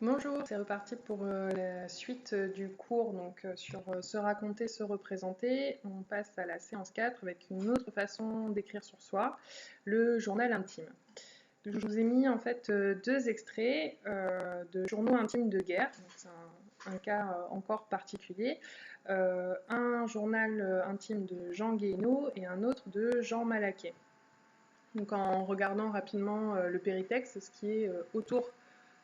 Bonjour, c'est reparti pour la suite du cours sur se raconter, se représenter. On passe à la séance 4 avec une autre façon d'écrire sur soi, le journal intime. Je vous ai mis en fait deux extraits de journaux intimes de guerre, c'est un cas encore particulier. Un journal intime de Jean Guéhenno et un autre de Jean Malaquais. Donc en regardant rapidement le péritexte, ce qui est autour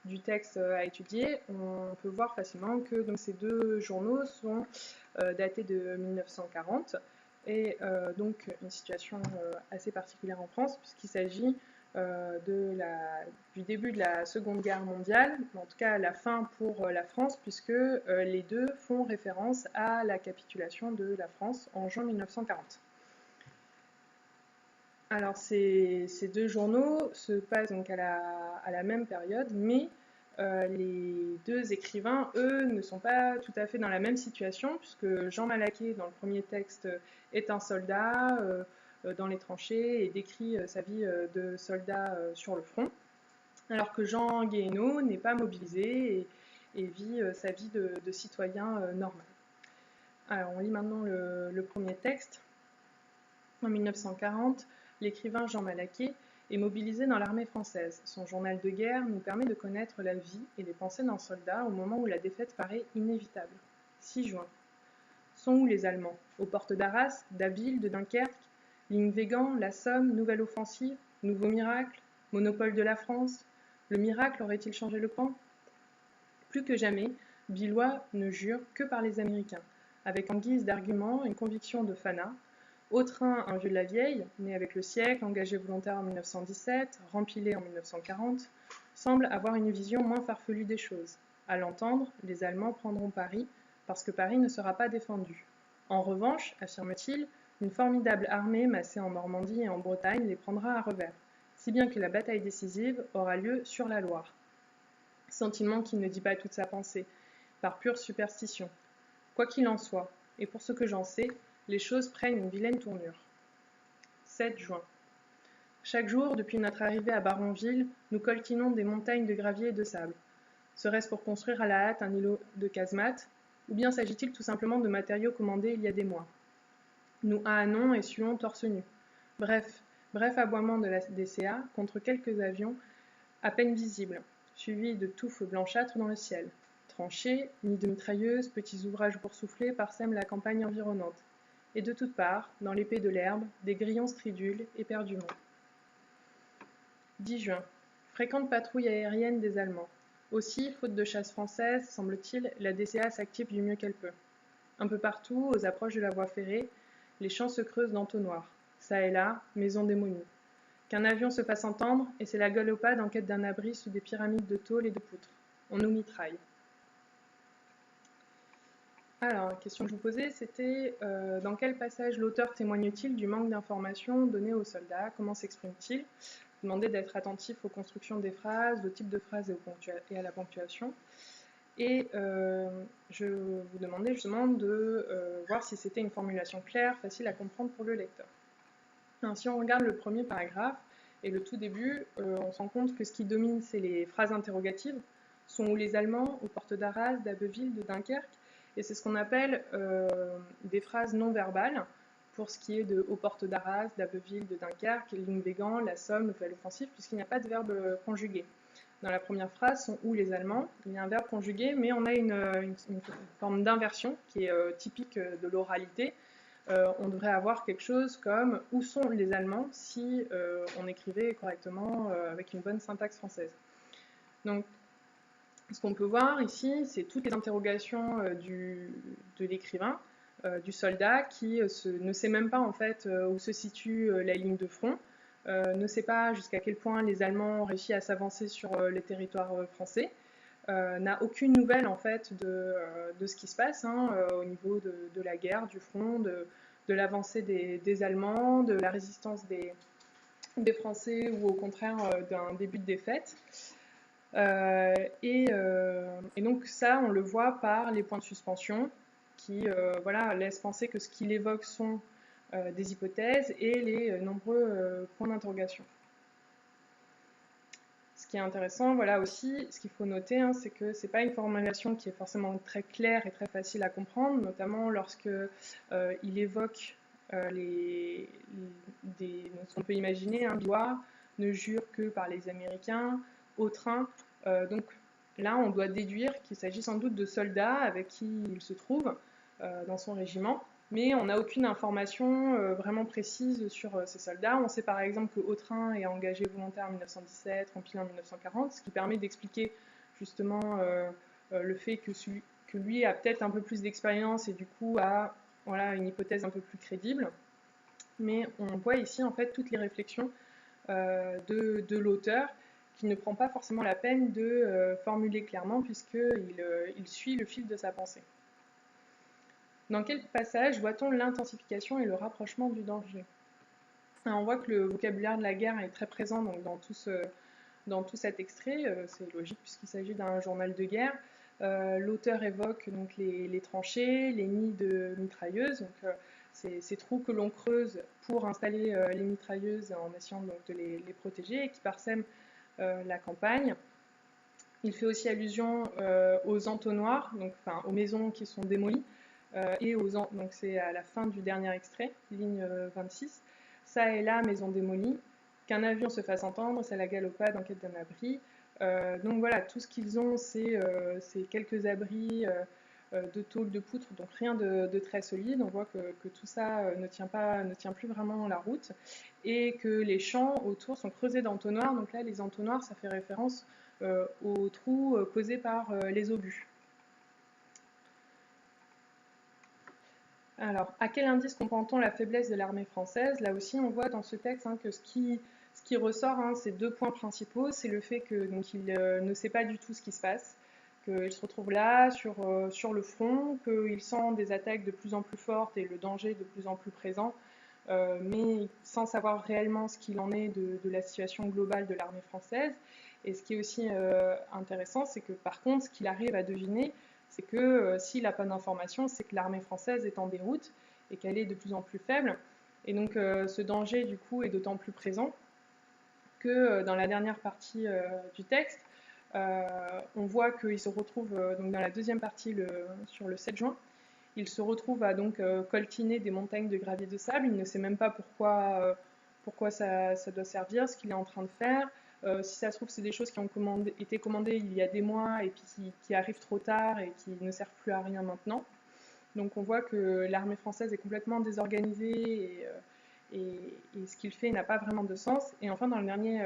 du texte à étudier, on peut voir facilement que donc, ces deux journaux sont datés de 1940 et donc une situation assez particulière en France puisqu'il s'agit du début de la Seconde Guerre mondiale, en tout cas à la fin pour la France, puisque les deux font référence à la capitulation de la France en juin 1940. Alors ces deux journaux se passent donc à la même période, mais les deux écrivains, eux, ne sont pas tout à fait dans la même situation, puisque Jean Malaquais, dans le premier texte, est un soldat dans les tranchées et décrit sa vie de soldat sur le front, alors que Jean Guéhenno n'est pas mobilisé et vit sa vie de citoyen normal. Alors on lit maintenant le premier texte. En 1940, l'écrivain Jean Malaquais est mobilisé dans l'armée française. Son journal de guerre nous permet de connaître la vie et les pensées d'un soldat au moment où la défaite paraît inévitable. 6 juin. Sont où les Allemands? Aux portes d'Arras, d'Abbeville, de Dunkerque, ligne Végan, la Somme, nouvelle offensive, nouveau miracle, monopole de la France. Le miracle aurait-il changé le camp? Plus que jamais, Billois ne jure que par les Américains, avec en guise d'argument une conviction de fanat. Autrin, un vieux de la vieille, né avec le siècle, engagé volontaire en 1917, rempilé en 1940, semble avoir une vision moins farfelue des choses. À l'entendre, les Allemands prendront Paris, parce que Paris ne sera pas défendu. En revanche, affirme-t-il, une formidable armée massée en Normandie et en Bretagne les prendra à revers, si bien que la bataille décisive aura lieu sur la Loire. Sentiment qui ne dit pas toute sa pensée, par pure superstition. Quoi qu'il en soit, et pour ce que j'en sais, les choses prennent une vilaine tournure. 7 juin. Chaque jour, depuis notre arrivée à Baronville, nous coltinons des montagnes de gravier et de sable. Serait-ce pour construire à la hâte un îlot de casemates, ou bien s'agit-il tout simplement de matériaux commandés il y a des mois? Nous hannons et suons torse nu. Bref aboiement de la DCA contre quelques avions à peine visibles, suivis de touffes blanchâtres dans le ciel. Tranchées, nids de mitrailleuses, petits ouvrages boursouflés parsèment la campagne environnante. Et de toutes parts, dans l'épée de l'herbe, des grillons stridulent éperdument. 10 juin. Fréquente patrouille aérienne des Allemands. Aussi, faute de chasse française, semble-t-il, la DCA s'active du mieux qu'elle peut. Un peu partout, aux approches de la voie ferrée, les champs se creusent d'entonnoirs. Ça et là, maisons démolies. Qu'un avion se fasse entendre, et c'est la galopade en quête d'un abri sous des pyramides de tôle et de poutres. On nous mitraille. Alors, la question que je vous posais, c'était dans quel passage l'auteur témoigne-t-il du manque d'informations données aux soldats? Comment s'exprime-t-il? Vous demandez d'être attentif aux constructions des phrases, au type de phrase et à la ponctuation. Et je vous demandais justement de voir si c'était une formulation claire, facile à comprendre pour le lecteur. Alors, si on regarde le premier paragraphe et le tout début, on se rend compte que ce qui domine, c'est les phrases interrogatives. Sont où les Allemands? Aux portes d'Arras, d'Abbeville, de Dunkerque. Et c'est ce qu'on appelle des phrases non verbales, pour ce qui est de aux portes d'Arras, d'Abbeville, de Dunkerque, ligne Végan, la Somme, nouvelle offensive, puisqu'il n'y a pas de verbe conjugué. Dans la première phrase, sont où les Allemands? Il y a un verbe conjugué, mais on a une forme d'inversion qui est typique de l'oralité. On devrait avoir quelque chose comme où sont les Allemands si on écrivait correctement avec une bonne syntaxe française. Donc, ce qu'on peut voir ici, c'est toutes les interrogations de l'écrivain, du soldat qui ne sait même pas en fait où se situe la ligne de front, ne sait pas jusqu'à quel point les Allemands ont réussi à s'avancer sur les territoires français, n'a aucune nouvelle en fait de ce qui se passe au niveau de la guerre, du front, de l'avancée des Allemands, de la résistance des Français ou au contraire d'un début de défaite. Et donc ça, on le voit par les points de suspension qui laissent penser que ce qu'il évoque sont des hypothèses et les nombreux points d'interrogation. Ce Ce qui est intéressant, voilà aussi, ce qu'il faut noter, hein, c'est que c'est pas une formulation qui est forcément très claire et très facile à comprendre, notamment lorsque il évoque ce qu'on peut imaginer, un doigt ne jure que par les Américains, au train. Donc là, on doit déduire qu'il s'agit sans doute de soldats avec qui il se trouve dans son régiment, mais on n'a aucune information vraiment précise sur ces soldats. On sait par exemple que Autrin est engagé volontaire en 1917, rempli en 1940, ce qui permet d'expliquer justement le fait que lui a peut-être un peu plus d'expérience et du coup a une hypothèse un peu plus crédible. Mais on voit ici en fait toutes les réflexions de l'auteur qui ne prend pas forcément la peine de formuler clairement puisqu'il suit le fil de sa pensée. Dans quel passage voit-on l'intensification et le rapprochement du danger? Alors on voit que le vocabulaire de la guerre est très présent donc, dans tout cet extrait, c'est logique puisqu'il s'agit d'un journal de guerre. L'auteur évoque donc les tranchées, les nids de mitrailleuses, donc ces trous que l'on creuse pour installer les mitrailleuses en essayant donc, de les protéger et qui parsèment la campagne. Il fait aussi allusion aux entonnoirs, donc, aux maisons qui sont démolies, donc c'est à la fin du dernier extrait, ligne 26. Ça et là, maison démolie. Qu'un avion se fasse entendre, c'est la galopade en quête d'un abri. Donc voilà, tout ce qu'ils ont, c'est quelques abris de tôle, de poutre, donc rien de très solide. On voit que tout ça ne tient plus vraiment la route et que les champs autour sont creusés d'entonnoirs. Donc là, les entonnoirs, ça fait référence aux trous causés par les obus. Alors, à quel indice comprend-on la faiblesse de l'armée française? Là aussi, on voit dans ce texte que ce qui ressort, c'est deux points principaux. C'est le fait qu'il ne sait pas du tout ce qui se passe, qu'il se retrouve là, sur le front, qu'il sent des attaques de plus en plus fortes et le danger de plus en plus présent, mais sans savoir réellement ce qu'il en est de la situation globale de l'armée française. Et ce qui est aussi intéressant, c'est que par contre, ce qu'il arrive à deviner, c'est que s'il n'a pas d'informations, c'est que l'armée française est en déroute et qu'elle est de plus en plus faible. Et donc ce danger, du coup, est d'autant plus présent que dans la dernière partie du texte, on voit qu'il se retrouve, donc dans la deuxième partie, sur le 7 juin, il se retrouve à donc coltiner des montagnes de gravier de sable. Il ne sait même pas pourquoi ça doit servir, ce qu'il est en train de faire. Si ça se trouve, c'est des choses qui ont été commandées il y a des mois et puis qui arrivent trop tard et qui ne servent plus à rien maintenant. Donc on voit que l'armée française est complètement désorganisée et ce qu'il fait n'a pas vraiment de sens. Et enfin, dans le dernier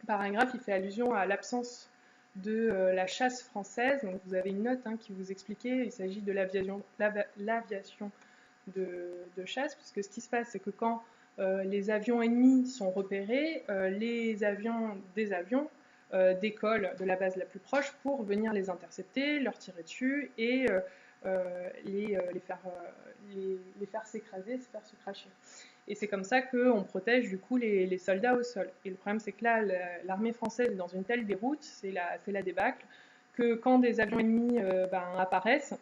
paragraphe, il fait allusion à l'absence de la chasse française. Donc vous avez une note qui vous expliquait, il s'agit de l'aviation de chasse, puisque ce qui se passe, c'est que quand les avions ennemis sont repérés, les avions décollent de la base la plus proche pour venir les intercepter, leur tirer dessus et les faire s'écraser, se faire se cracher. Et c'est comme ça qu'on protège du coup les soldats au sol. Et le problème, c'est que là, l'armée française est dans une telle déroute, c'est la débâcle, que quand des avions ennemis apparaissent,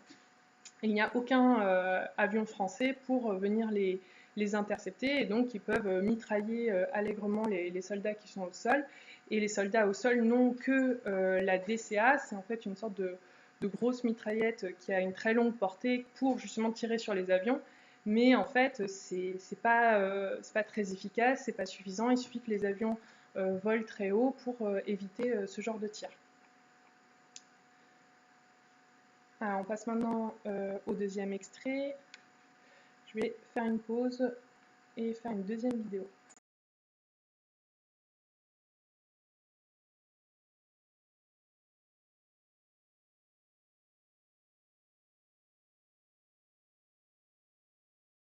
il n'y a aucun avion français pour venir les intercepter, et donc ils peuvent mitrailler allègrement les soldats qui sont au sol. Et les soldats au sol n'ont que la DCA, c'est en fait une sorte de grosse mitraillette qui a une très longue portée pour justement tirer sur les avions. Mais en fait, c'est pas très efficace, c'est pas suffisant. Il suffit que les avions volent très haut pour éviter ce genre de tir. Alors, on passe maintenant au deuxième extrait. Je vais faire une pause et faire une deuxième vidéo.